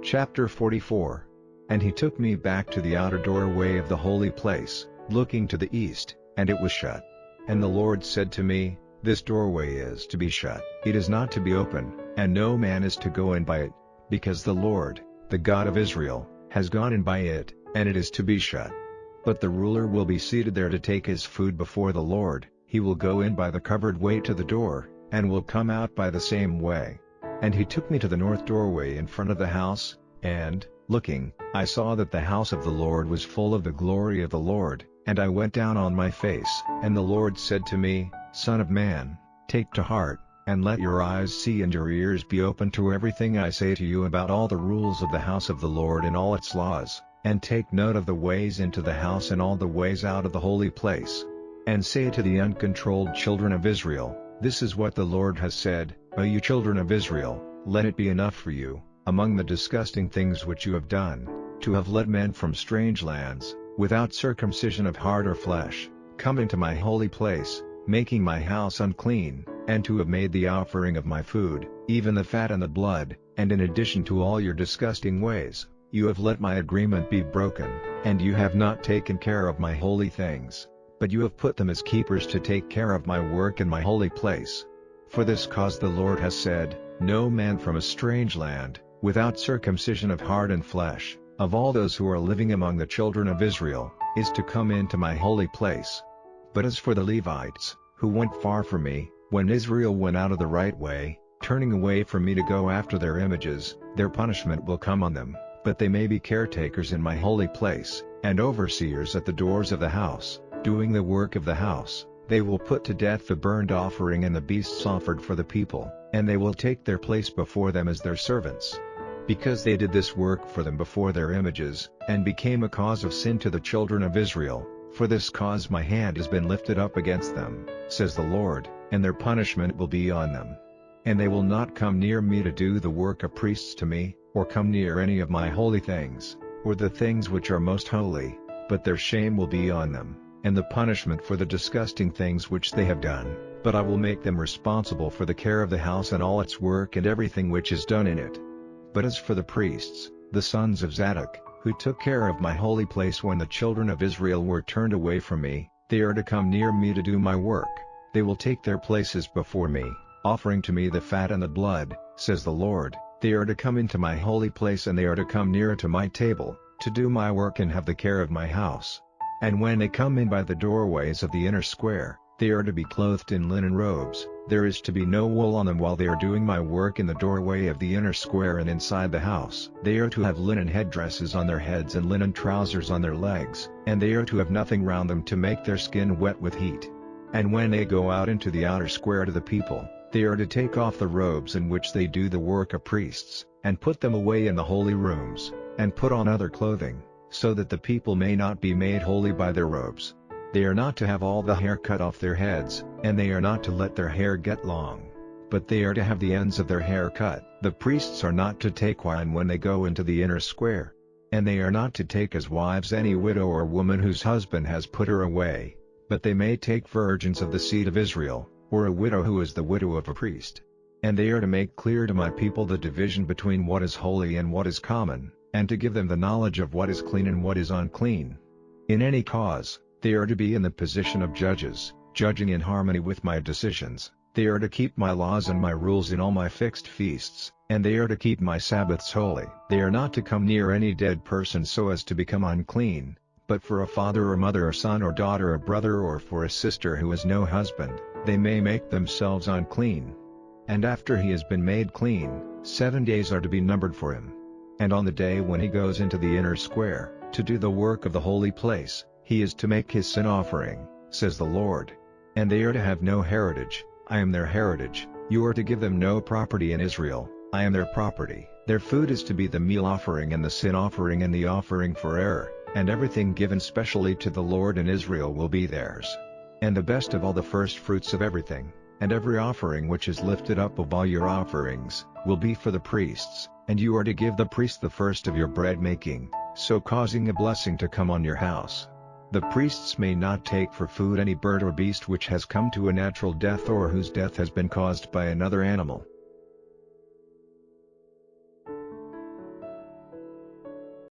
Chapter 44. And he took me back to the outer doorway of the holy place, looking to the east, and it was shut. And the Lord said to me, This doorway is to be shut, it is not to be open, and no man is to go in by it, because the Lord, the God of Israel, has gone in by it, and it is to be shut. But the ruler will be seated there to take his food before the Lord, he will go in by the covered way to the door, and will come out by the same way. And he took me to the north doorway in front of the house, and, looking, I saw that the house of the Lord was full of the glory of the Lord, and I went down on my face. And the Lord said to me, Son of man, take to heart, and let your eyes see and your ears be open to everything I say to you about all the rules of the house of the Lord and all its laws, and take note of the ways into the house and all the ways out of the holy place. And say to the uncontrolled children of Israel, This is what the Lord has said, O you children of Israel, let it be enough for you, among the disgusting things which you have done, to have led men from strange lands, without circumcision of heart or flesh, come into my holy place, making my house unclean, and to have made the offering of my food, even the fat and the blood, and in addition to all your disgusting ways, you have let my agreement be broken, and you have not taken care of my holy things, but you have put them as keepers to take care of my work in my holy place. For this cause the Lord has said, No man from a strange land, without circumcision of heart and flesh, of all those who are living among the children of Israel, is to come into my holy place. But as for the Levites, who went far from me, when Israel went out of the right way, turning away from me to go after their images, their punishment will come on them, but they may be caretakers in my holy place, and overseers at the doors of the house, doing the work of the house. They will put to death the burnt offering and the beasts offered for the people, and they will take their place before them as their servants. Because they did this work for them before their images, and became a cause of sin to the children of Israel, for this cause my hand has been lifted up against them, says the Lord, and their punishment will be on them. And they will not come near me to do the work of priests to me, or come near any of my holy things, or the things which are most holy, but their shame will be on them, and the punishment for the disgusting things which they have done, but I will make them responsible for the care of the house and all its work and everything which is done in it. But as for the priests, the sons of Zadok, who took care of my holy place when the children of Israel were turned away from me, they are to come near me to do my work. They will take their places before me, offering to me the fat and the blood, says the Lord. They are to come into my holy place and they are to come near to my table, to do my work and have the care of my house. And when they come in by the doorways of the inner square, they are to be clothed in linen robes. There is to be no wool on them while they are doing my work in the doorway of the inner square and inside the house. They are to have linen headdresses on their heads and linen trousers on their legs, and they are to have nothing round them to make their skin wet with heat. And when they go out into the outer square to the people, they are to take off the robes in which they do the work of priests, and put them away in the holy rooms, and put on other clothing, so that the people may not be made holy by their robes. They are not to have all the hair cut off their heads, and they are not to let their hair get long, but they are to have the ends of their hair cut. The priests are not to take wine when they go into the inner square. And they are not to take as wives any widow or woman whose husband has put her away, but they may take virgins of the seed of Israel, or a widow who is the widow of a priest. And they are to make clear to my people the division between what is holy and what is common, and to give them the knowledge of what is clean and what is unclean. In any cause, they are to be in the position of judges, judging in harmony with my decisions. They are to keep my laws and my rules in all my fixed feasts, and they are to keep my Sabbaths holy. They are not to come near any dead person so as to become unclean, but for a father or mother or son or daughter or brother or for a sister who has no husband, they may make themselves unclean. And after he has been made clean, 7 days are to be numbered for him. And on the day when he goes into the inner square, to do the work of the holy place, he is to make his sin offering, says the Lord. And they are to have no heritage, I am their heritage. You are to give them no property in Israel, I am their property. Their food is to be the meal offering and the sin offering and the offering for error, and everything given specially to the Lord in Israel will be theirs. And the best of all the first fruits of everything, and every offering which is lifted up of all your offerings, will be for the priests, and you are to give the priest the first of your bread making, so causing a blessing to come on your house. The priests may not take for food any bird or beast which has come to a natural death or whose death has been caused by another animal,